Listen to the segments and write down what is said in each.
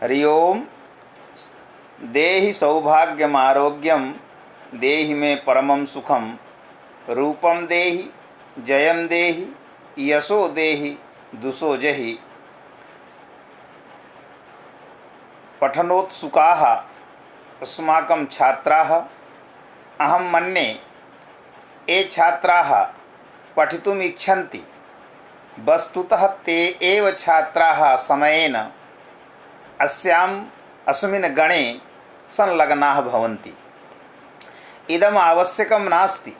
हरि ओम। देहि सौभाग्यमारोग्यम देहि मे परमं सुखम रूपम देहि जयम देहि यशो देहि दुषो जहि। पठनोत्सुकाः अस्माकं छात्राः अहं मन्ये ये छात्राः पठितुम् इच्छन्ति वस्तुतः ते एव छात्राः समयेन अस्मिन् गणे संलग्नाः भवन्ति। इदम् आवश्यकं नास्ति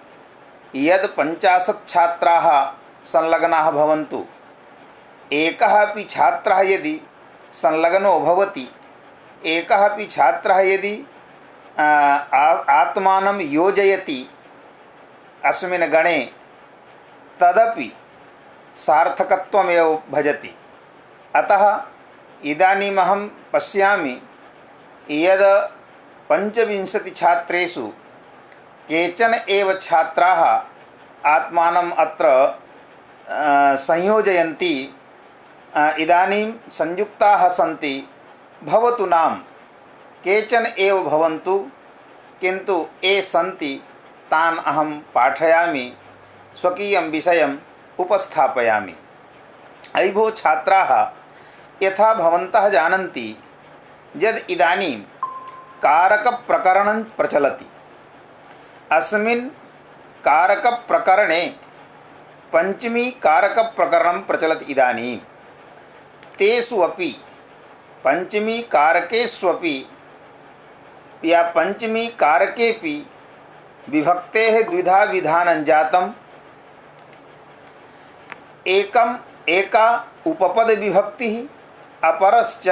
यद् 50 छात्राः संलग्नाः भवन्तु। एकः अपि छात्रः यदि संलग्नो भवति, एकः अपि छात्रः यदि आत्मानं योजयति अस्मिन् गणे, तदपि सार्थकत्वमेव भजति। अतः इदानीम् अहं पश्यामि यद् 25 छात्रेषु केचन एव छात्राः आत्मानम् अत्र संयोजयन्ति। इदानीं संयुक्ताः सन्ति। भवतु नाम केचन एव भवन्तु, किन्तु ये सन्ति तान् अहं पाठयामि, स्वकीयं विषयम् उपस्थापयामि। अयि भो छात्राः, यथा भवन्तः जानन्ति यद् इदानीं कारकप्रकरणं प्रचलति। अस्मिन् कारकप्रकरणे पञ्चमी कारकप्रकरणं प्रचलति इदानीं। तेषु अपि पञ्चमी कारकेष्वपि या पञ्चमी कारकेऽपि विभक्तेः द्विधा विधानं जातम्। एका उपपद विभक्तिः, अपरश्च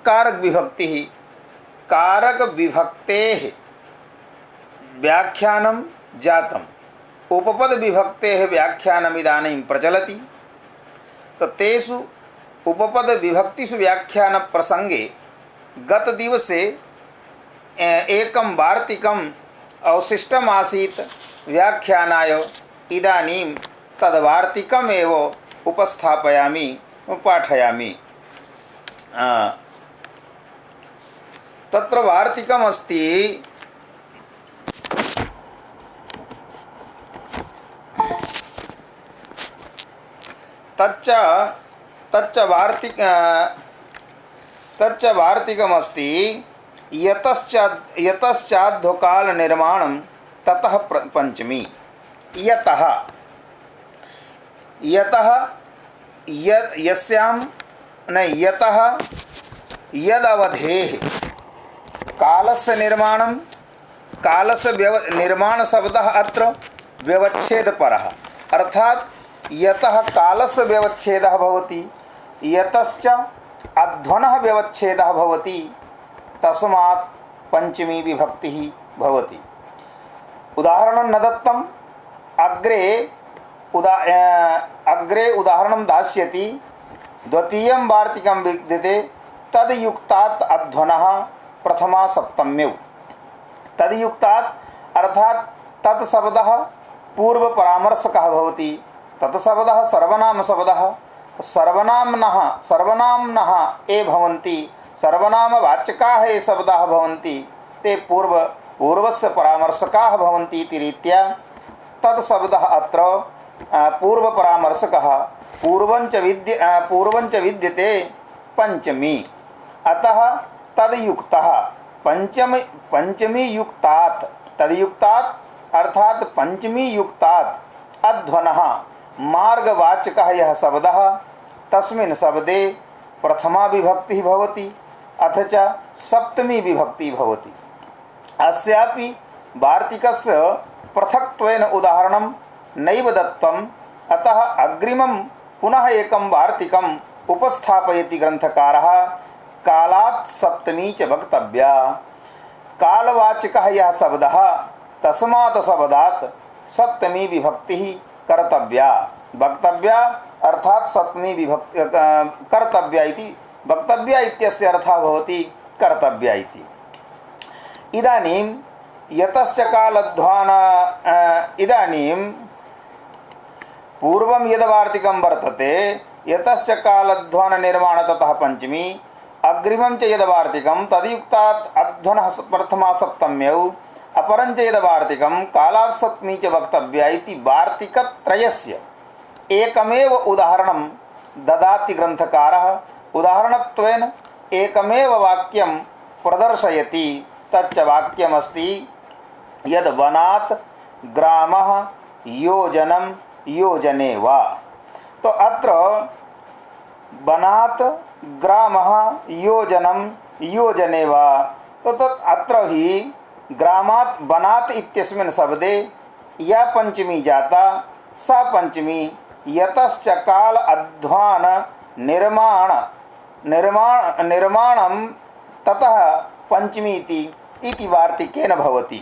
कारक विभक्तिः। कारक विभक्तेः व्याख्यानं जातम्, उपपद विभक्तेः व्याख्यानम् इदानीं प्रचलति। तेषु उपपद विभक्तिषु व्याख्यान प्रसंगे गतदिवसे एकं वार्तिकम् अवशिष्टमासीत् व्याख्यानाय। इदानीं तद्वार्तिकमेव उपस्थापयामि, पाठयामि। तत्र वार्तिकमस्ति। तच्च वार्तिकमस्ति। यतश्चाध्वकाल निर्माणं ततः पंचमी। यतः यदवधेः कालस्य निर्माणं, कालस्य निर्माण शब्दः अत्र व्यवच्छेदपरः, अर्थात यतः कालस्य व्यवच्छेदः भवति, यतश्च अध्वनः व्यवच्छेदः भवति, तस्मात् पंचमी विभक्तिः भवति। उदाहरणं न दत्तम्। अग्रे उदाहरणं दास्यति। द्वितीयं वार्तिकं विद्यते। तद्युक्तात् अध्वनः प्रथमा सप्तम्यौ। तद्युक्तात् अर्थात तत्शब्दः पूर्वपरामर्शकः भवति। तत्शब्दः सर्वनाम शब्दः। सर्वनाम्नः ये भवन्ति, सर्वनामवाचकाः ये शब्दाः भवन्ति, ते पूर्वस्य परामर्शकाः भवन्ति इति रीत्या तत्शब्दः अत्र पूर्वपरामर्शकः। पूर्वञ्च विद्यते पंचमी। अतः तद्युक्तः पंचमी युक्तात्, तद्युक्तात् अर्थात पंचमी युक्तात् अध्वनः मार्गवाचकः यः शब्दः, तस्मिन् शब्दे प्रथमा विभक्तिः भवति अथ च सप्तमी विभक्तिः भवति। अस्यापि वार्तिकस्य पृथक्त्वेन उदाहरणं नैव दत्तम्। अतः अग्रिमं पुनः एकं वार्तिकम् उपस्थापयति ग्रन्थकारः। कालात् सप्तमी च वक्तव्या। कालवाचकः यः शब्दः, तस्मात् शब्दात् सप्तमी विभक्तिः कर्तव्या। वक्तव्या अर्थात सप्तमी विभक्ति कर्तव्या इति, वक्तव्या इत्यस्य अर्थः भवति कर्तव्या इति। इदानीं यतश्च कालध्वान, इदानीं पूर्वं यद् वार्तिकं वर्तते यतश्च कालध्वन निर्माण ततः पंचमी अग्रिमं च यद्वार्तिकं तदयुक्तात् अध्वनः प्रथमा सप्तम्यौ अपरं च यद्वार्तिकं कालात् सप्तमी च वक्तव्या इति वार्तिकत्रयस्य एकमेव उदाहरणं ददाति ग्रन्थकारः। उदाहरणत्वेन एकमेव वाक्यं प्रदर्शयति। तच्च वाक्यमस्ति यद् वनात् ग्रामः योजनं योजने वा। तो अत्र वनात् ग्रामः योजनं योजने वा, तो अत्र हि ग्रामात् वनात् इत्यस्मिन् शब्दे या पंचमी जाता सा पंचमी यतश्च काल अध्वान निर्माणं ततः पंचमी इति वार्तिकेन भवति।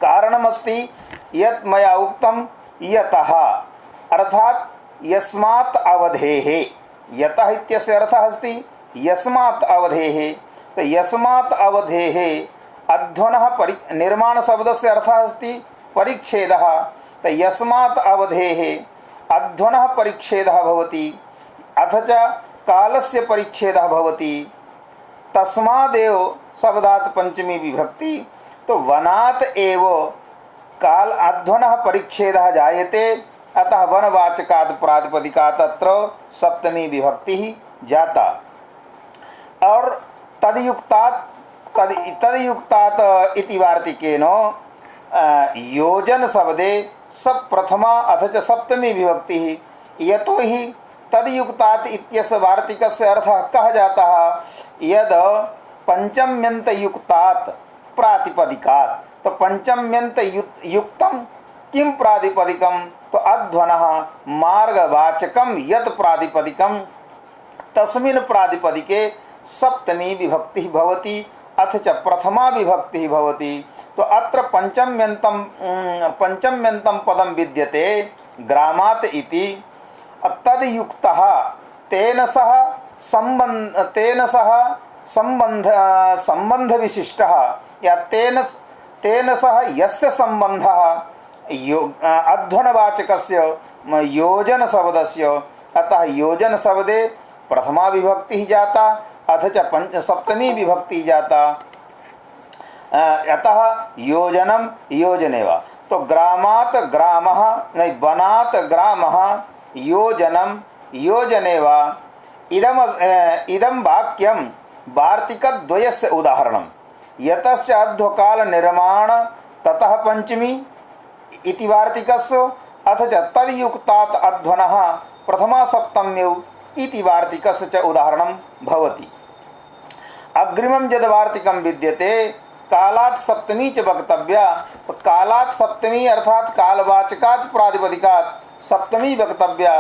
कारणमस्ति यत् मया उक्तं यतः अर्थात यस्मात् अवधेः। यतः इत्यस्य अर्थः अस्ति यस्मात् अवधेः। तो यस्मात् अवधेः अध्वनः निर्माण शब्दस्य अर्थः अस्ति परिच्छेदः। तो यस्मात् अवधेः अध्वनः परिच्छेदः भवति अथ च कालस्य परिच्छेदः भवति। तस्मादेव शब्दात् पंचमी विभक्ति। तो वनात् एव काल अध्वनः परिच्छेदः जायते, अतः वनवाचकात् प्रातिपदिकात् तत्र सप्तमी विभक्ति जाता। और तदयुक्तात् इति वार्तिकेन योजन शब्दे सब प्रथमा अथ च सप्तमी विभक्ति। यतो हि तदयुक्तात् इत्यस्य वार्तिकस्य अर्थः कह जाता है यद पंचम्यंत युक्तात् प्रातिपदिकात्। तो पंचम्यंत युक्तम किम प्रातिपदिकम, तो अध्वनः मार्गवाचकम यत् प्रातिपदिकम तस्मिन् प्रातिपदिके सप्तमी विभक्ति भवति अथ च प्रथमा विभक्ति भवति। तो अत्र पंचम्यन्तं पदं विद्यते ग्रामात् इति। तद्युक्तः तेन सह संबंध विशिष्टः या तेन सह यस्य संबंधः अध्वनवाचकस्य योजन शब्दस्य। अतः योजन शब्दे प्रथमा विभक्ति जाता अथ च सप्तमी विभक्ति जाता। अतः योजनम योजने वा। तो ग्रामात् ग्रामः नहीं वनात् ग्रामः योजनम योजने वा। इदं वाक्यं वार्तिकद्वयस्य उदाहरणं। यतश्च अध्वकाल निर्माण ततः पंचमी इति वार्तिकस्य अथ च तद्युक्तात् अध्वनः प्रथमा सप्तम्यौ इति वार्तिकस्य च उदाहरणं भवति। अग्रिमं यद् वार्तिकं विद्यते कालात् सप्तमी च वक्तव्या। तो कालात् सप्तमी अर्थात कालवाचकात् प्रातिपदिकात् सप्तमी वक्तव्या।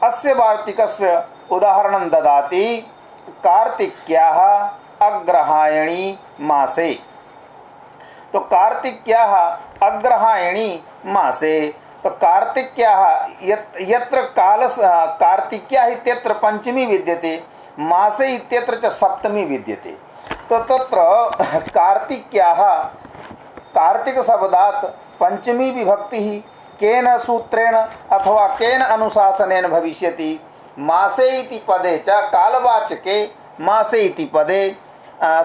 अस्य वार्तिकस्य उदाहरणं ददाति कार्तिक्याः अग्रहायणी मासे। तो कार्तिक्याः अग्रहायणी मासे। तो कार्तिक्याः यत्र कार्तिक्याः इत्यत्र पंचमी विद्यते, मासे इत्यत्र च सप्तमी विद्यते। तो तत्र कार्तिक्याः कार्तिक शब्दात् पंचमी विभक्ति केन सूत्रेण अथवा केन अनुशासनेन भविष्यति। मासे इति पदे च कालवाचके मासे इति पदे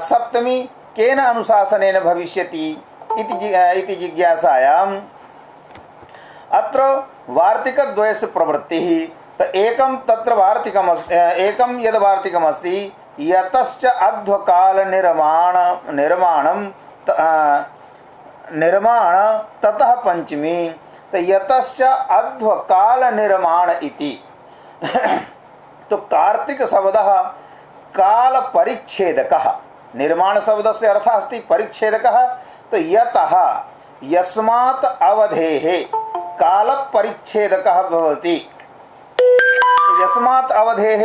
सप्तमी केन अनुशासनेन भविष्यति इति जिज्ञासायाम् अत्र वार्तिकद्वयस्य प्रवृत्तिः। तो एकं तत्र वार्तिकमस्ति, एकं यद् वार्तिकमस्ति यतश्च अध्वकाल निर्माण ततः पंचमी। तो यतश्च अध्वकाल निर्माण इति। तो कार्तिक शब्दः काल परिच्छेदकः। निर्माण शब्दस्य अर्थः अस्ति परिच्छेदकः। तो यतः यस्मात् अवधेः काल परिच्छेदकः भवति। यस्मात् अवधेः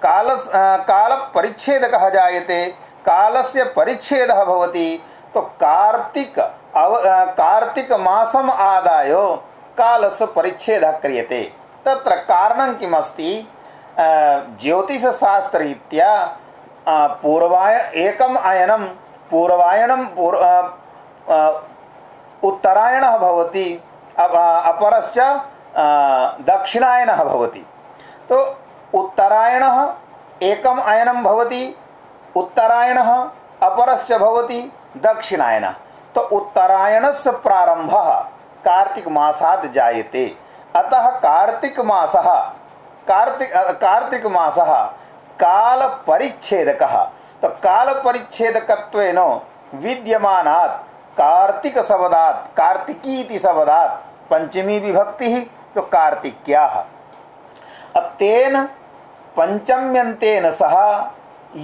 काल परिच्छेदकः जायते, कालस्य परिच्छेदः भवति। तो कार्तिक मासम् आदाय कालस्य परिच्छेदः क्रियते। तत्र कारणं किमस्ति? ज्योतिषशास्त्ररीत्या एकम् अयनं पूर्वायणं उत्तरायणः भवति, अपरश्च दक्षिणायनः भवति। तो उत्तरायणः एकम् अयनं भवति, उत्तरायणः अपरश्च भवति दक्षिणायनः। तो उत्तरायणस्य प्रारंभः कार्तिक मासात् जायते। अतः कार्तिक मासः काल परिच्छेदकः। तो काल परिच्छेदकत्वेन विद्यमानात् कार्तिक शब्दात्, कार्तिकी इति शब्दात् पंचमी विभक्तिः, तो कार्तिक्याः। अब तेन पंचम्यन्तेन सह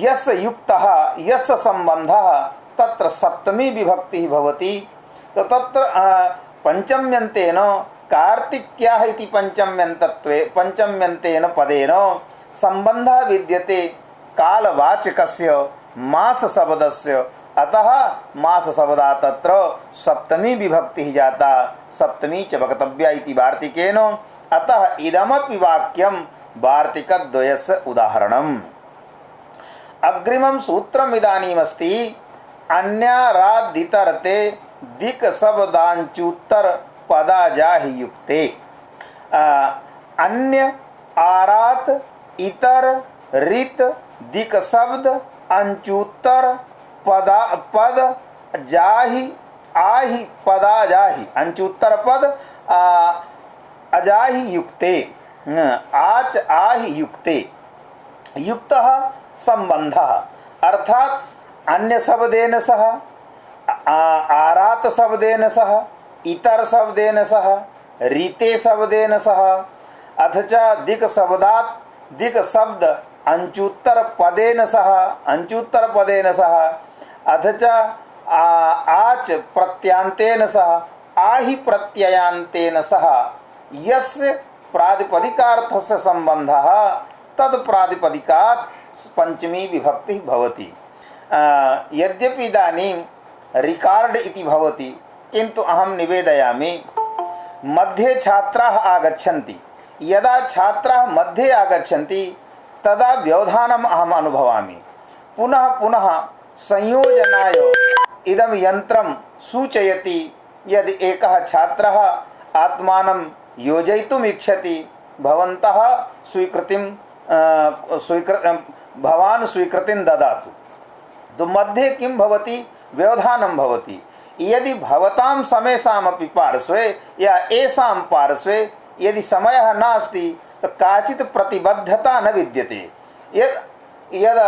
यस्य युक्तः यस्य संबंधः तत्र सप्तमी विभक्तिः भवति। तो तत्र पंचम्यन्तेन कार्तिक्याः इति पंचम्यन्तेन पदेन संबंधः विद्यते कालवाचकस्य मास शब्दस्य। अतः मास शब्दात् तत्र सप्तमी विभक्तिः जाता, सप्तमी च वक्तव्या इति वार्तिकेन। अतः इदमपि वाक्यं वार्तिकद्वयस्य उदाहरणम्। अग्रिमं सूत्रम् इदानीमस्ति अन्यारादितरते दिक् शब्दांचुत्तर पदाजाहि युक्ते। अन्य, आरात, इतर, रित, दिक् शब्द, अंचुत्तर, पद जाहि, आहि, पदा जाहि, अंचुत्तर पद अजाहि युक्ते, आच आहि युक्ते। युक्तः संबंधः अर्थात अन्य शब्देन सह, आरात शब्देन सह, इतर शब्देन सह, रीते शब्देन सह, अथ च दिक् शब्दात् दिक् शब्द अंचुत्तर पदेन सह, अंचुत्तर पदेन सह, अथ च आच प्रत्यांतेन सह, आहि प्रत्ययांतेन सह यस्य प्रातिपदिकार्थस्य संबंधः तद प्रातिपदिकात् पंचमी विभक्ति भवति। यद्यपि इदानीं रिकार्ड इति भवति, किन्तु अहं निवेदयामि मध्ये छात्राः आगच्छन्ति। यदा छात्राः मध्ये आगच्छन्ति तदा व्यवधानम् अहम् अनुभवामि। पुनः पुनः संयोजनाय इदं यन्त्रं सूचयति। यदि एकः छात्रः आत्मानं योजयितुम् इच्छति, भवन्तः भवान् स्वीकृतिं ददातु। तो मध्ये किं भवति, व्यवधानं भवति। यदि भवतां समेषामपि पार्श्वे या एषां पार्श्वे यदि समयः नास्ति तो काचित् प्रतिबद्धता न विद्यते। यद्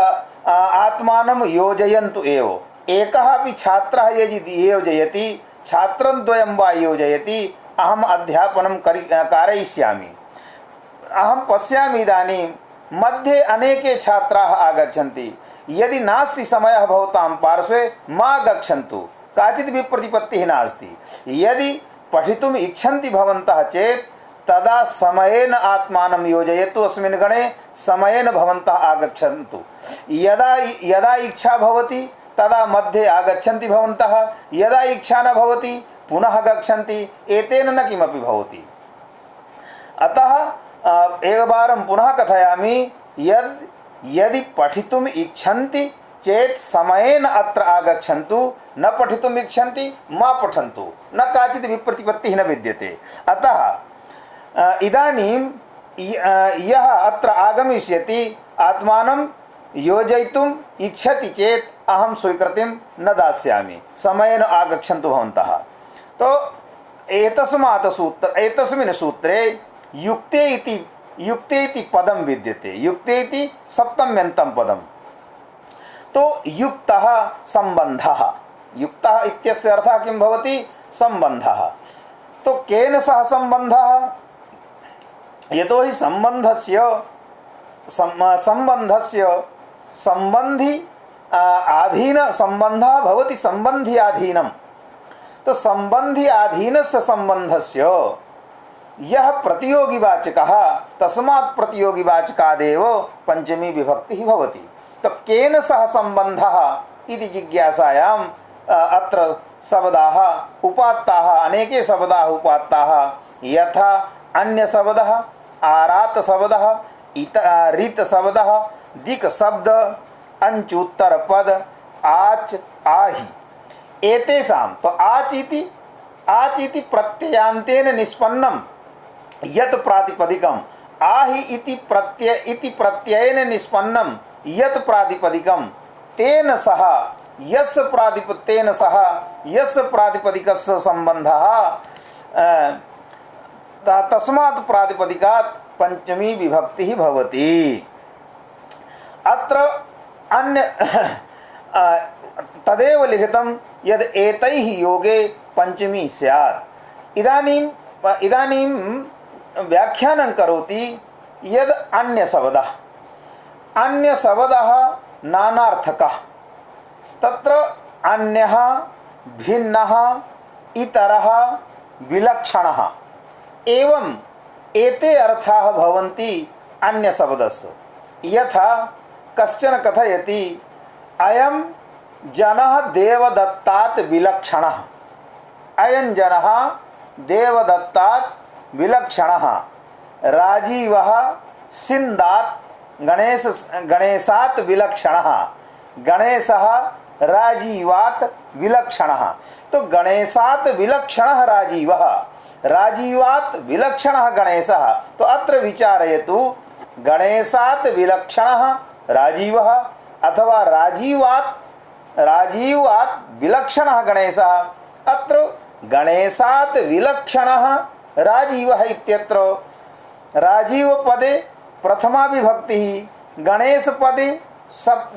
आत्मानं योजयन्तु एव। एकः अपि छात्रः यदि योजयति, छात्रद्वयं वा योजयति, अहम् अध्यापनं कारयिष्यामि। अहं पश्यामि इदानीं मध्ये अनेके छात्राः आगच्छन्ति। यदि नास्ति समयः भवतां पार्श्वे मा गच्छन्तु, काचित् प्रतिपत्तिः नास्ति। यदि पठितुम् इच्छन्ति भवन्तः चेत् तदा समयेन आत्मानं योजयतु। अस्मिन् गणे समयेन भवन्तः आगच्छन्तु। यदा इच्छा भवति तदा मध्ये आगच्छन्ति भवन्तः, यदा इच्छा न भवति पुनः गच्छन्ति। एतेन न किमपि भवति। अतः एकवारं पुनः कथयामि, यदि पठितुम् इच्छन्ति चेत् समयेन अत्र आगच्छन्तु, न पठितुम् इच्छन्ति मा पठन्तु, न काचित् विप्रतिपत्तिः न विद्यते। अतः इदानीं यः अत्र आगमिष्यति, आत्मानं योजयितुम् इच्छति चेत् अहं स्वीकृतिं न दास्यामि। समयेन आगच्छन्तु भवन्तः। तो एतस्मिन् सूत्रे युक्ते इति पदं विद्यते। युक्ते इति सप्तम्यन्तं पदं। तो युक्तः संबंधः। युक्तः इत्यस्य अर्थः किं भवति, संबंधः। तो केन सह संबंधः, यतोहि संबंधस्य संबंधी आधीन संबंधः भवति संबंधी आधीनम्। तो संबंधी आधीनस्य संबंधस्य यः प्रतियोगिवाचकः तस्मात् प्रतियोगिवाचकादेव पंचमी विभक्तिः भवति। तो केन सह संबंधः इति जिज्ञासायाम् अत्र शब्दाः उपात्ताः, अनेके शब्दाः उपात्ताः। यथा अन्य शब्दः, आरात शब्दः, रीत शब्दः, दिक् शब्द, अंचुत्तर पद, आच आहि। एतेषां तो आच इति प्रत्ययान्तेन निष्पन्नं यत् प्रातिपदिकम् आहि इति प्रत्ययेन निष्पन्नं यत् प्रातिपदिकं तेन सह यस्य प्रातिपदिकस्य सम्बन्धः तस्मात् प्रातिपदिकात् पंचमी विभक्ति भवति। अत्र अन्य तदेव लिखितं यद् एतैः योगे पंचमी स्यात्। इदानीं व्याख्यानं करोति यद् अन्यशब्दः नानार्थकः। तत्र अन्यः, भिन्नः, इतरः, विलक्षणः एवं एते अर्थाः भवन्ति अन्यशब्दस्य। यथा कश्चन कथयति अयं जनः देवदत्तात् विलक्षणः, अयं जनः देवदत्तात् विलक्षणः, राजीवः सिन्दात् गणेशात् विलक्षणः, गणेशः राजीवात् विलक्षणः। तो गणेशात् विलक्षणः राजीवः, राजीवात् विलक्षणः गणेशः। तो अत्र विचारयतु गणेशात् विलक्षणः राजीवः अथवा राजीवात् विलक्षणः गणेशः। अत्र गणेशात् विलक्षणः राजीवः इत्यत्र राजीवपदे प्रथमा विभक्तिः, गणेशपदे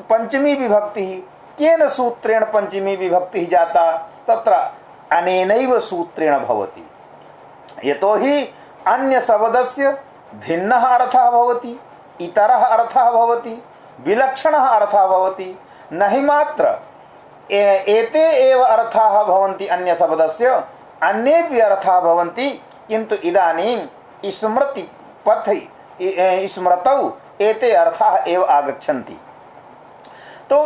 पंचमी विभक्तिः। केन सूत्रेण पंचमी विभक्तिः जाता? तत्र अनेनैव सूत्रेण भवति। यतोहि अन्यशब्दस्य भिन्नः अर्थः भवति, इतरः अर्थः भवति, विलक्षणः अर्थः भवति। न हि मात्र एते एव अर्थाः भवन्ति अन्यशब्दस्य, अन्येपि अर्थाः भवन्ति, किन्तु इदानीं स्मृतौ एते अर्थाः एव आगच्छन्ति। तो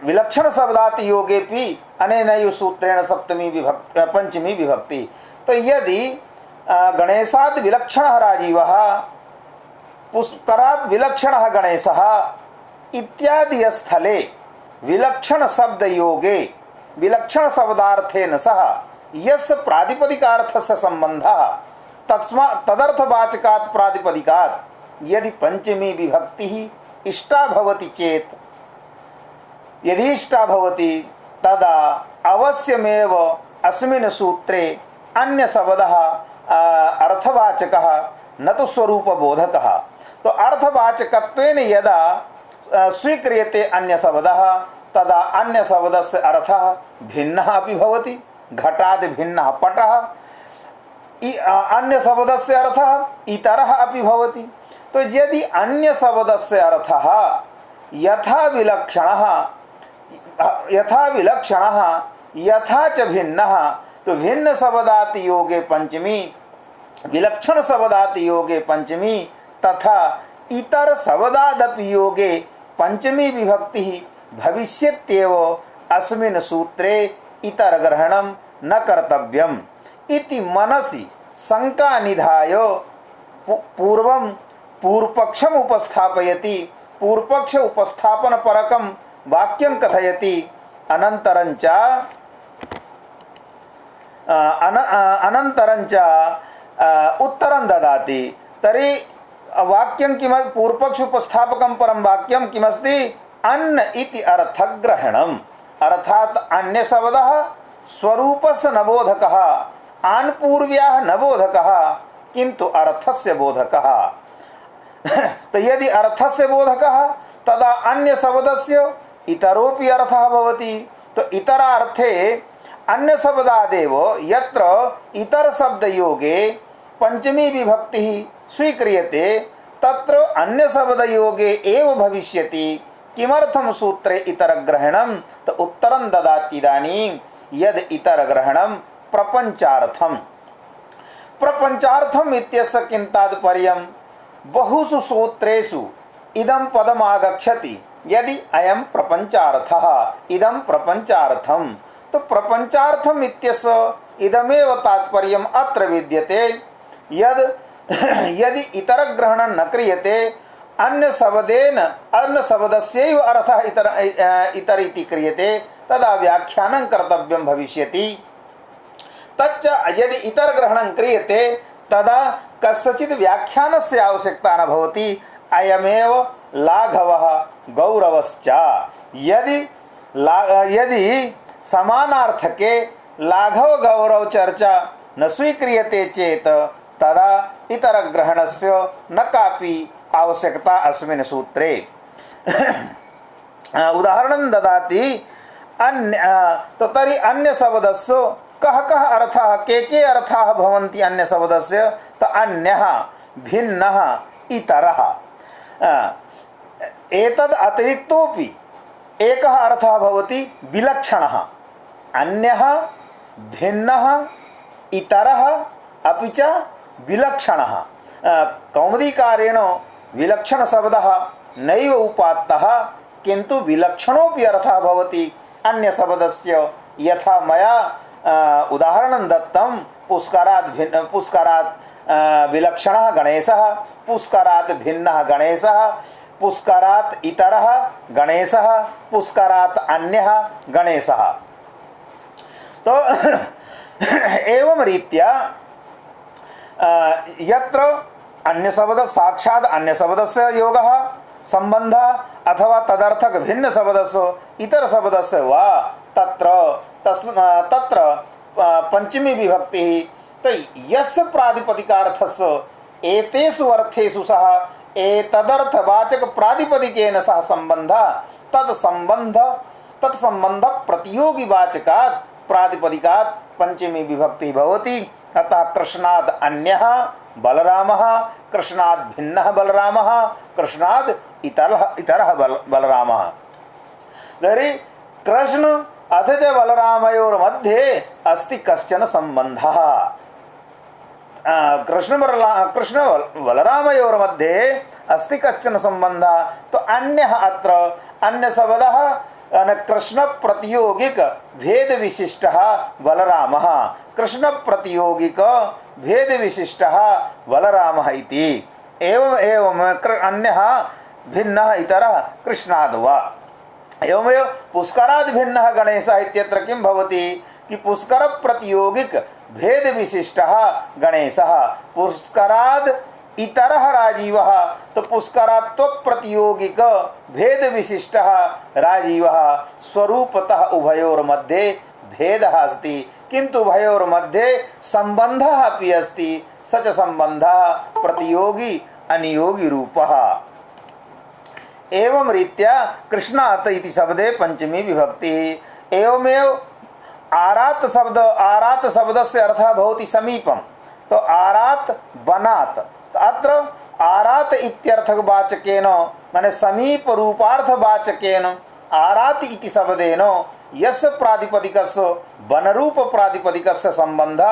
विलक्षण शब्दात् योगेपि अनेनैव सूत्रेण पंचमी विभक्ति। तो यदि गणेशात् विलक्षणः राजीवः, पुष्करात् विलक्षणः गणेशः इत्यादि स्थले विलक्षण शब्द योगे विलक्षण शब्दार्थेन सह यस्य प्रातिपदिकार्थस्य सम्बन्धः तदर्थवाचकात् प्रातिपदिकात् यदि पंचमी विभक्तिः इष्टा भवति चेत, यदि इष्टा भवति तदा अवश्यमेव अस्मिन् सूत्रे अन्यशब्दः अर्थवाचकः न तो स्वरूपबोधकः। तो अर्थवाचकत्वेन यदा स्वीक्रियते अन्यशब्दः तदा अन्यशब्दस्य अर्थः भिन्नः अपि भवति। घटात् भिन्नः पटः, अन्यशब्दस्य अर्थः इतरः अपि भवति। तो यदि अन्यशब्दस्य अर्थः यथा विलक्षणः यथा च भिन्नः, तो भिन्न शब्दात् योगे पंचमी, विलक्षण शब्दात् योगे पंचमी तथा इतर शब्दादपि योगे पंचमी विभक्तिः भविष्यत्येव अस्मिन् सूत्रे इतर ग्रहणं न कर्तव्यम् इति मनसि शंका निधाय पूर्वपक्षम् उपस्थापयति। पूर्वपक्ष उपस्थापन परकं वाक्यं कथयति। अनन्तरञ्च उत्तरं ददाति। तर्हि वाक्यं किम पूर्वपक्ष उपस्थापकं परं वाक्यं किमस्ति? अन्न इति अर्थग्रहणम्। अर्थात् अन्यशब्दः स्वरूपस्य न बोधकः, आन्पूर्व्याः न बोधकः, किन्तु अर्थस्य बोधकः। तो यदि अर्थस्य बोधकः तदा अन्यशब्दस्य इतरोपि अर्थः भवति। तो इतरार्थे अन्यशब्दादेव यत्र इतरशब्दयोगे पंचमी विभक्तिः स्वीक्रियते तत्र अन्यशब्दयोगे एव भविष्यति। किमर्थं सूत्रे इतरग्रहणं? तो उत्तरं ददाति इदानीं यद् इतरग्रहणं प्रपञ्चार्थं। प्रपञ्चार्थम् इत्यस्य किं तात्पर्यं? बहुषु सूत्रेषु इदं पदम् आगच्छति। यदि अयं प्रपञ्चार्थः, इदं प्रपञ्चार्थं, तो प्रपञ्चार्थम् इत्यस्य इदमेव तात्पर्यम् अत्र विद्यते यदि इतरग्रहणं न क्रियते अन्यशब्दस्यैव अर्थः इतर इति क्रियते तदा व्याख्यानं कर्तव्यं भविष्यति। तच्च यदि इतरग्रहणं क्रियते तदा कस्यचित् व्याख्यानस्य आवश्यकता न भवति। अयमेव लाघवः गौरवश्च। यदि समानार्थके लाघव गौरव चर्चा न स्वीक्रियते चेत तदा इतरग्रहणस्य न कापि आवश्यकता अस्मिन् सूत्रे। उदाहरणं ददाति। तो तर्हि अन्यशब्दस्य कः कः अर्थः के अर्थाः भवन्ति अन्यशब्दस्य? तो अन्यः, भिन्नः, इतरः। एतद् अतिरिक्तोऽपि एकः अर्थः भवति विलक्षणः। अन्यः, भिन्नः, इतरः, अपि च विलक्षणः। कौमुदीकारेण विलक्षणशब्दः नैव उपात्तः, किन्तु विलक्षणोऽपि अर्थः भवति अन्यशब्दस्य। यथा मया उदाहरणं दत्तं। पुष्करात् विलक्षणः गणेशः, पुष्करात् भिन्नः गणेशः, पुष्करात् इतरः गणेशः, पुष्करात् अन्यः गणेशः। तो एवं रीत्या यत्र अन्यशब्द साक्षात् अन्यशब्दस्य योगः सम्बन्धः अथवा तदर्थक भिन्नशब्दस्य इतरशब्दस्य वा तत्र पंचमी विभक्तिः। तो यस्य प्रातिपदिकार्थस्य एतेषु अर्थेषु सह एतदर्थवाचक प्रातिपदिकेन सह सम्बन्धः तत्सम्बन्ध प्रतियोगिवाचकात् प्रातिपदिकात् पंचमी विभक्तिः भवति। अतः कृष्णाद् अन्यः बलरामः, कृष्णाद् भिन्नः बलरामः, कृष्णाद् इतरः बलरामः। तर्हि कृष्ण अथ च बलरामयोर्मध्ये अस्ति कश्चन सम्बन्धः। कृष्ण बलरामयोर्मध्ये अस्ति कश्चन सम्बन्धः। तो अन्यः अत्र अन्यशब्दः कृष्ण प्रतियोगिक भेद विशिष्टः बलरामः, कृष्ण प्रतियोगिक भेद विशिष्टः बलरामः इति। एवं अन्यः भिन्नः इतरः कृष्णाद् वा। एवमेव पुष्कराद् भिन्नः गणेशः इत्यत्र किं भवति कि पुष्कर प्रतियोगिक भेद विशिष्टः गणेशः, पुष्कराद् इतरः राजीवः। तो पुष्करात्व प्रतियोगिक भेद विशिष्टः राजीवः। स्वरूपतः उभयोर्मध्ये भेदः अस्ति, किन्तु उभयोर्मध्ये सम्बन्धः अपि अस्ति। स च सम्बन्धः प्रतियोगी अनियोगी रूपः। एवं रीत्या कृष्णात् इति शब्दे पंचमी विभक्तिः। एवमेव आरात् शब्दस्य अर्थः भवति समीपं। तो आरात् बनात्। तो अत्र आरात् इत्यर्थवाचकेन माने समीप रूपार्थवाचकेन आरात् इति शब्देन यस्य प्रातिपदिकस्य वनरूप प्रातिपदिकस्य सम्बन्धः